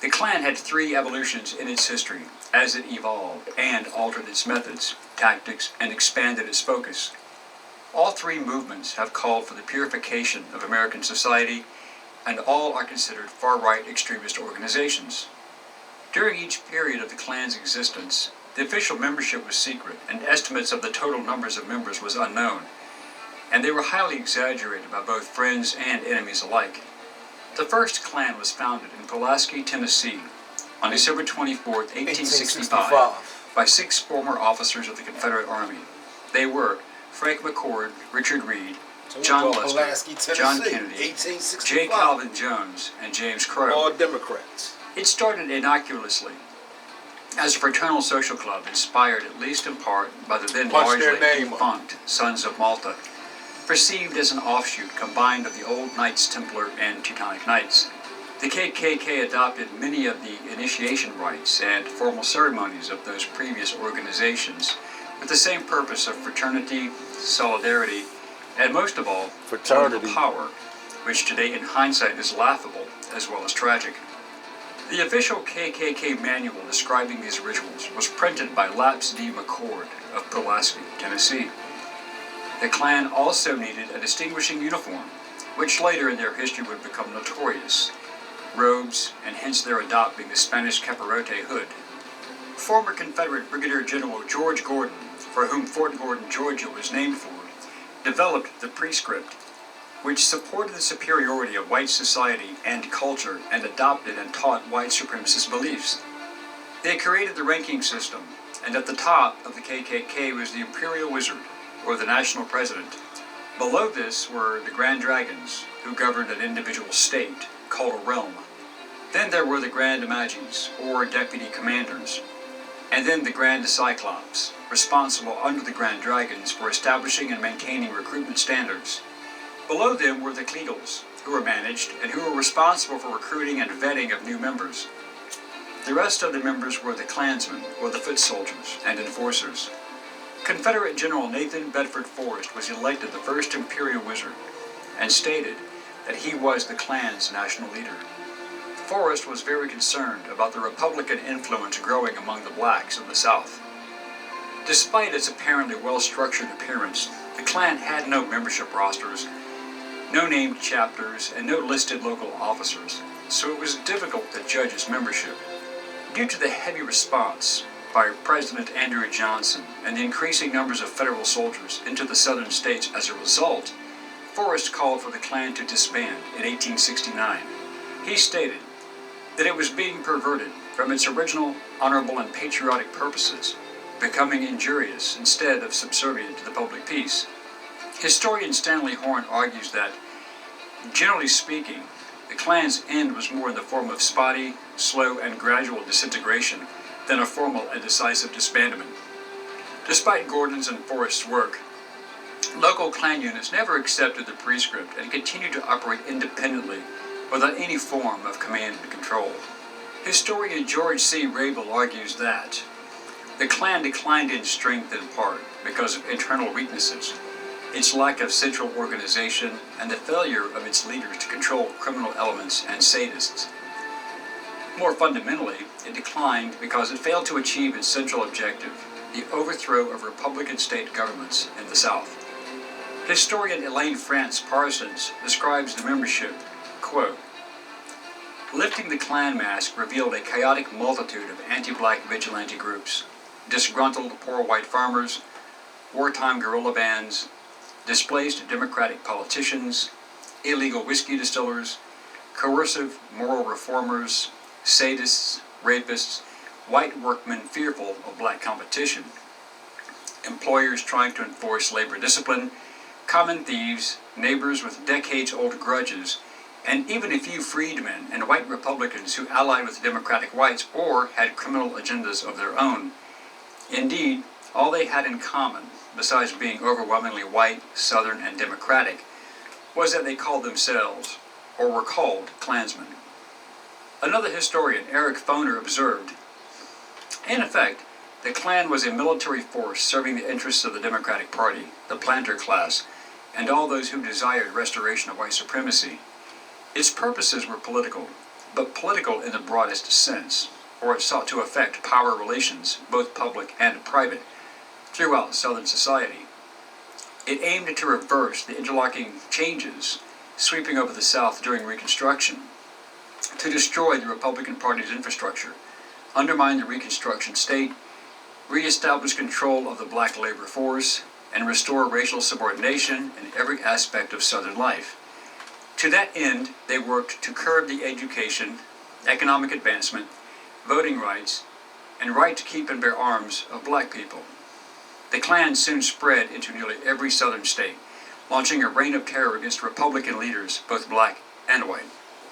The Klan had three evolutions in its history as it evolved and altered its methods, tactics, and expanded its focus. All three movements have called for the purification of American society, and all are considered far-right extremist organizations. During each period of the Klan's existence, the official membership was secret, and estimates of the total numbers of members was unknown, and they were highly exaggerated by both friends and enemies alike. The first Klan was founded in Pulaski, Tennessee, on December 24, 1865, by 6 former officers of the Confederate Army. They were Frank McCord, Richard Reed, John Lester, John Kennedy, J. Calvin Jones, and James Crow. All Democrats. It started innocuously as a fraternal social club inspired at least in part by the then largely defunct Sons of Malta, perceived as an offshoot combined of the old Knights Templar and Teutonic Knights. The KKK adopted many of the initiation rites and formal ceremonies of those previous organizations with the same purpose of fraternity, solidarity, and most of all, political power, which today in hindsight is laughable as well as tragic. The official KKK manual describing these rituals was printed by Laps D. McCord of Pulaski, Tennessee. The Klan also needed a distinguishing uniform, which later in their history would become notorious: robes, and hence their adopting the Spanish capirote hood. Former Confederate Brigadier General George Gordon, for whom Fort Gordon, Georgia was named for, developed the prescript, which supported the superiority of white society and culture and adopted and taught white supremacist beliefs. They created the ranking system, and at the top of the KKK was the Imperial Wizard, or the National President. Below this were the Grand Dragons, who governed an individual state, called a realm. Then there were the Grand Magi's, or Deputy Commanders, and then the Grand Cyclops, responsible under the Grand Dragons for establishing and maintaining recruitment standards. Below them were the Kleagles, who were managed and who were responsible for recruiting and vetting of new members. The rest of the members were the Klansmen, or the foot soldiers, and enforcers. Confederate General Nathan Bedford Forrest was elected the first Imperial Wizard, and stated that he was the Klan's national leader. Forrest was very concerned about the Republican influence growing among the blacks of the South. Despite its apparently well-structured appearance, the Klan had no membership rosters, no named chapters, and no listed local officers, so it was difficult to judge its membership. Due to the heavy response by President Andrew Johnson and the increasing numbers of federal soldiers into the southern states as a result, Forrest called for the Klan to disband in 1869. He stated that it was being perverted from its original honorable and patriotic purposes, becoming injurious instead of subservient to the public peace. Historian Stanley Horn argues that, generally speaking, the Klan's end was more in the form of spotty, slow, and gradual disintegration than a formal and decisive disbandment. Despite Gordon's and Forrest's work, local Klan units never accepted the prescript and continued to operate independently without any form of command and control. Historian George C. Rabel argues that the Klan declined in strength in part because of internal weaknesses, its lack of central organization, and the failure of its leaders to control criminal elements and sadists. More fundamentally, it declined because it failed to achieve its central objective, the overthrow of Republican state governments in the South. Historian Elaine France Parsons describes the membership, quote, "Lifting the Klan mask revealed a chaotic multitude of anti-black vigilante groups, disgruntled poor white farmers, wartime guerrilla bands, displaced Democratic politicians, illegal whiskey distillers, coercive moral reformers, sadists, rapists, white workmen fearful of black competition, employers trying to enforce labor discipline, common thieves, neighbors with decades-old grudges, and even a few freedmen and white Republicans who allied with Democratic whites or had criminal agendas of their own. Indeed, all they had in common, besides being overwhelmingly white, Southern, and Democratic, was that they called themselves, or were called, Klansmen." Another historian, Eric Foner, observed, "In effect, the Klan was a military force serving the interests of the Democratic Party, the planter class, and all those who desired restoration of white supremacy. Its purposes were political, but political in the broadest sense, for it sought to affect power relations, both public and private, throughout Southern society. It aimed to reverse the interlocking changes sweeping over the South during Reconstruction, to destroy the Republican Party's infrastructure, undermine the Reconstruction state, reestablish control of the black labor force, and restore racial subordination in every aspect of Southern life. To that end, they worked to curb the education, economic advancement, voting rights, and right to keep and bear arms of black people. The Klan soon spread into nearly every Southern state, launching a reign of terror against Republican leaders, both black and white.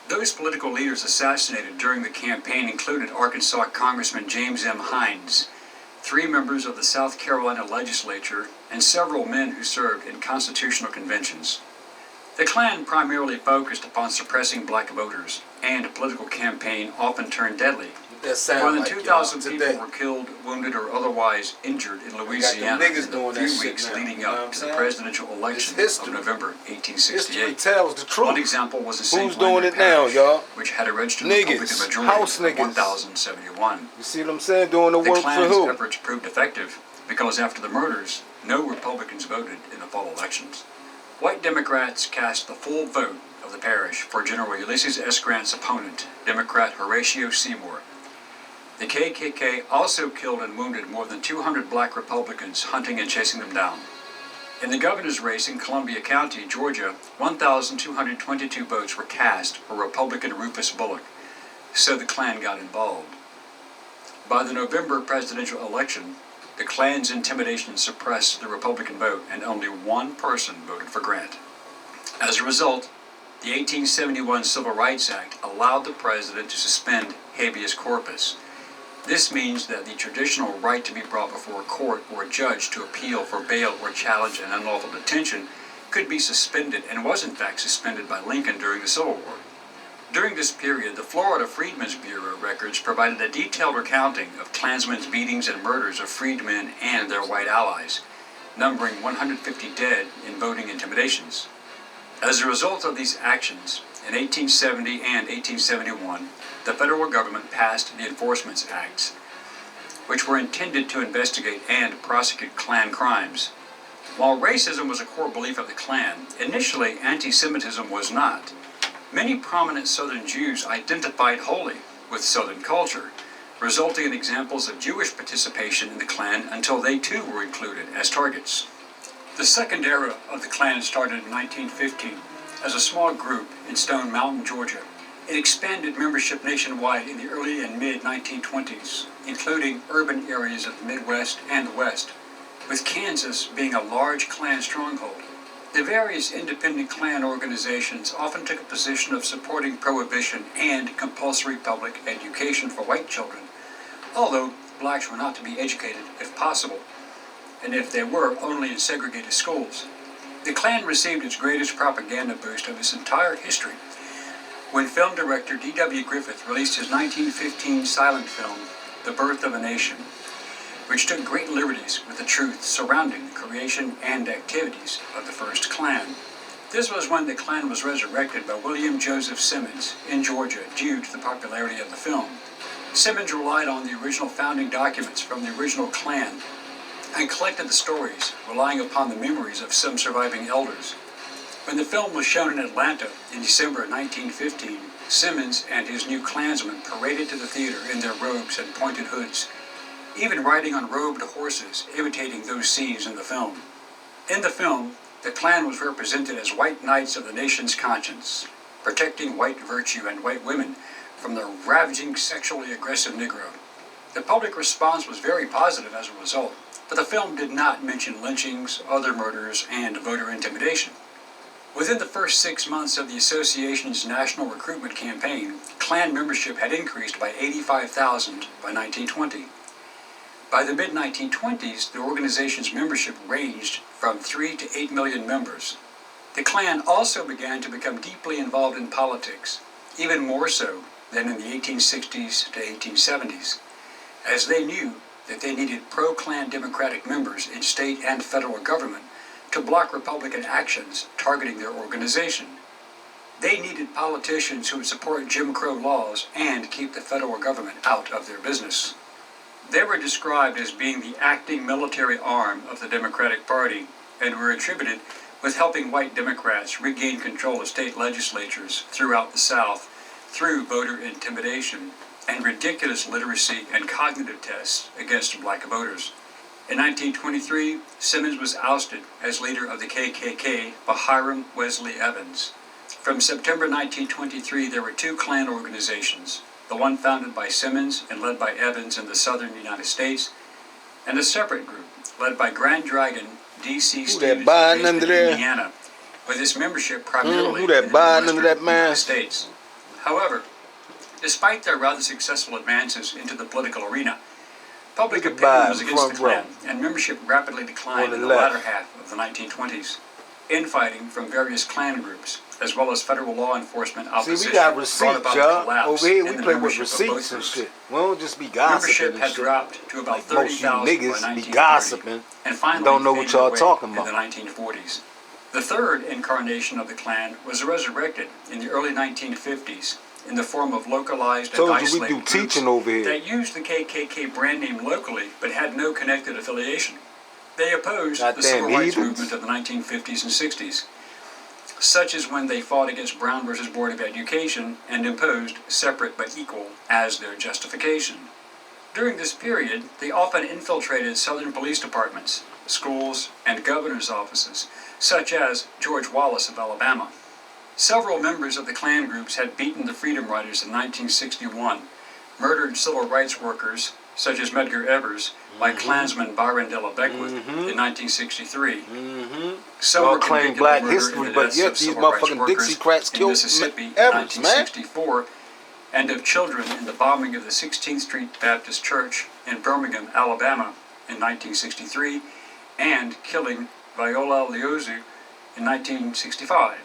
Those political leaders assassinated during the campaign included Arkansas Congressman James M. Hines, 3 members of the South Carolina legislature, and several men who served in constitutional conventions. The Klan primarily focused upon suppressing black voters, and a political campaign often turned deadly. More than 2,000 people were killed, wounded, or otherwise injured in Louisiana in the few weeks leading up to the presidential election of November 1868. One example was the St. Louis Parish, which had a registered Republican majority of 1,071. You see what I'm saying? Doing the work for who? The Klan's efforts proved effective because after the murders, no Republicans voted in the fall elections. White Democrats cast the full vote of the parish for General Ulysses S. Grant's opponent, Democrat Horatio Seymour. The KKK also killed and wounded more than 200 black Republicans, hunting and chasing them down. In the governor's race in Columbia County, Georgia, 1,222 votes were cast for Republican Rufus Bullock, so the Klan got involved. By the November presidential election, the Klan's intimidation suppressed the Republican vote, and only one person voted for Grant. As a result, the 1871 Civil Rights Act allowed the president to suspend habeas corpus. This means that the traditional right to be brought before a court or a judge to appeal for bail or challenge an unlawful detention could be suspended, and was in fact suspended by Lincoln during the Civil War. During this period, the Florida Freedmen's Bureau records provided a detailed recounting of Klansmen's beatings and murders of freedmen and their white allies, numbering 150 dead in voting intimidations. As a result of these actions, in 1870 and 1871, the federal government passed the Enforcement Acts, which were intended to investigate and prosecute Klan crimes. While racism was a core belief of the Klan, initially anti-Semitism was not. Many prominent Southern Jews identified wholly with Southern culture, resulting in examples of Jewish participation in the Klan until they too were included as targets. The second era of the Klan started in 1915 as a small group in Stone Mountain, Georgia. It expanded membership nationwide in the early and mid-1920s, including urban areas of the Midwest and the West, with Kansas being a large Klan stronghold. The various independent Klan organizations often took a position of supporting prohibition and compulsory public education for white children, although blacks were not to be educated if possible, and if they were, only in segregated schools. The Klan received its greatest propaganda boost of its entire history when film director D.W. Griffith released his 1915 silent film, The Birth of a Nation, which took great liberties with the truth surrounding the creation and activities of the first Klan. This was when the Klan was resurrected by William Joseph Simmons in Georgia due to the popularity of the film. Simmons relied on the original founding documents from the original Klan and collected the stories, relying upon the memories of some surviving elders. When the film was shown in Atlanta in December 1915, Simmons and his new Klansmen paraded to the theater in their robes and pointed hoods, even riding on robed horses, imitating those scenes in the film. In the film, the Klan was represented as white knights of the nation's conscience, protecting white virtue and white women from the ravaging sexually aggressive Negro. The public response was very positive as a result, but the film did not mention lynchings, other murders, and voter intimidation. Within the first 6 months of the association's national recruitment campaign, Klan membership had increased by 85,000 by 1920. By the mid-1920s, the organization's membership ranged from 3 to 8 million members. The Klan also began to become deeply involved in politics, even more so than in the 1860s to 1870s, as they knew that they needed pro-Klan Democratic members in state and federal government to block Republican actions targeting their organization. They needed politicians who would support Jim Crow laws and keep the federal government out of their business. They were described as being the acting military arm of the Democratic Party and were attributed with helping white Democrats regain control of state legislatures throughout the South through voter intimidation and ridiculous literacy and cognitive tests against black voters. In 1923, Simmons was ousted as leader of the KKK by Hiram Wesley Evans. From September 1923, there were two Klan organizations, the one founded by Simmons and led by Evans in the southern United States, and a separate group led by Grand Dragon D.C. Stevens in Indiana, with its membership primarily in the western United States. However, despite their rather successful advances into the political arena, public opinion was against the Klan, and membership rapidly declined in the latter half of the 1920s. Infighting from various Klan groups, as well as federal law enforcement opposition, brought about a collapse in the membership of both groups. We don't just be gossiping. Membership had dropped to about 30,000 by 1930, and finally don't know what y'all talking about in the 1940s. The third incarnation of the Klan was resurrected in the early 1950s in the form of localized and isolated groups that used the KKK brand name locally but had no connected affiliation. They opposed the civil rights movement of the 1950s and 60s, such as when they fought against Brown versus Board of Education and imposed separate but equal as their justification. During this period, they often infiltrated southern police departments, schools, and governor's offices, such as George Wallace of Alabama. Several members of the Klan groups had beaten the Freedom Riders in 1961, murdered civil rights workers such as Medgar Evers by Klansman Byron Della Beckwith in 1963. Some were convicted black of murder history, in the but deaths yet of these civil rights motherfucking workers Dixiecrats in killed Mississippi in Evers, 1964, and of children in the bombing of the 16th Street Baptist Church in Birmingham, Alabama in 1963, and killing Viola Liuzzi in 1965.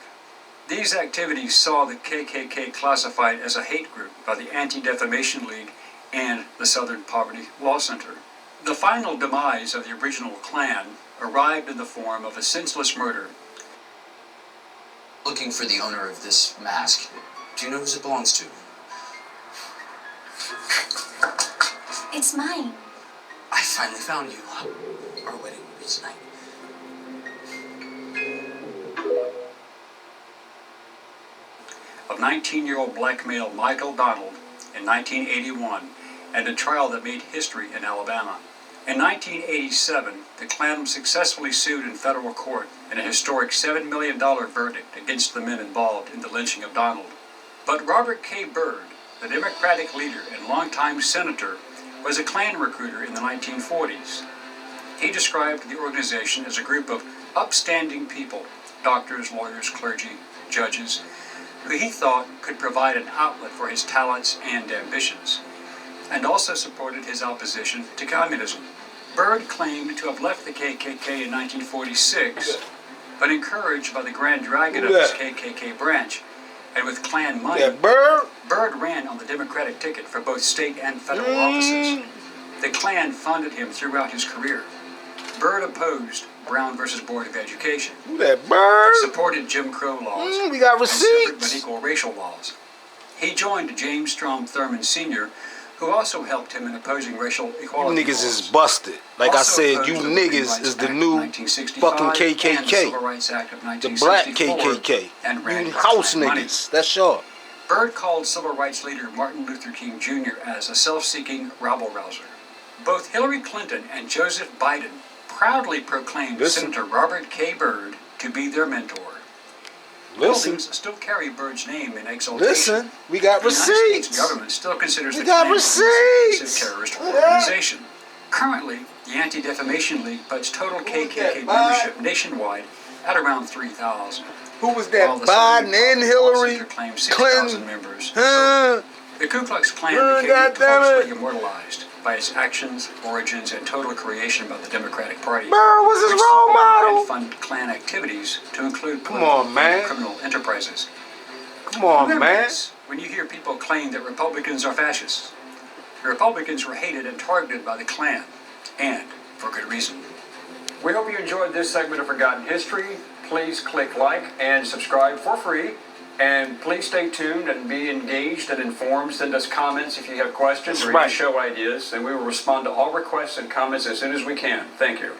These activities saw the KKK classified as a hate group by the Anti-Defamation League and the Southern Poverty Law Center. The final demise of the original Klan arrived in the form of a senseless murder. Looking for the owner of this mask. Do you know whose it belongs to? It's mine. I finally found you. Our wedding will be tonight. Of 19-year-old black male Michael Donald in 1981, and a trial that made history in Alabama. In 1987, the Klan was successfully sued in federal court in a historic $7 million verdict against the men involved in the lynching of Donald. But Robert K. Byrd, the Democratic leader and longtime senator, was a Klan recruiter in the 1940s. He described the organization as a group of upstanding people, doctors, lawyers, clergy, judges, who he thought could provide an outlet for his talents and ambitions, and also supported his opposition to communism. Byrd claimed to have left the KKK in 1946, but encouraged by the Grand Dragon of his KKK branch, and with Klan money, Byrd ran on the Democratic ticket for both state and federal offices. The Klan funded him throughout his career. Byrd opposed Brown versus Board of Education, supported Jim Crow laws, we got and separate but receipts. equal racial laws. He joined James Strom Thurmond Sr., who also helped him in opposing racial equality You niggas laws. is busted. Like I Also said, opposed you the Voting niggas Rights is the Act of new 1965 fucking and the Civil KKK. Rights Act of The black 1964, KKK. and ran You for house Klan money. niggas. That's sure. Byrd called civil rights leader Martin Luther King Jr. as a self-seeking rabble-rouser. Both Hillary Clinton and Joseph Biden proudly proclaimed Senator Robert K. Byrd to be their mentor. Buildings still carry Byrd's name in exaltation. We got The United States receipts. government still considers the got Klan receipts. a terrorist organization. Currently, the Anti-Defamation League puts total KKK membership nationwide at around 3,000. Who was that? While the Biden Southern and Hillary Center claims 6,000 Clinton. members. Huh? The Ku Klux Klan became goddamn notoriously it. immortalized by its actions, origins, and total creation by the Democratic Party. Byrd was his which role model. and fund Klan activities to include Come on, political man. and criminal enterprises. Come on, Remember man. this when you hear people claim that Republicans are fascists. The Republicans were hated and targeted by the Klan, and for good reason. We hope you enjoyed this segment of Forgotten History. Please click like and subscribe for free And please stay tuned and be engaged and informed. Send us comments if you have questions or right. even show ideas, and we will respond to all requests and comments as soon as we can. Thank you.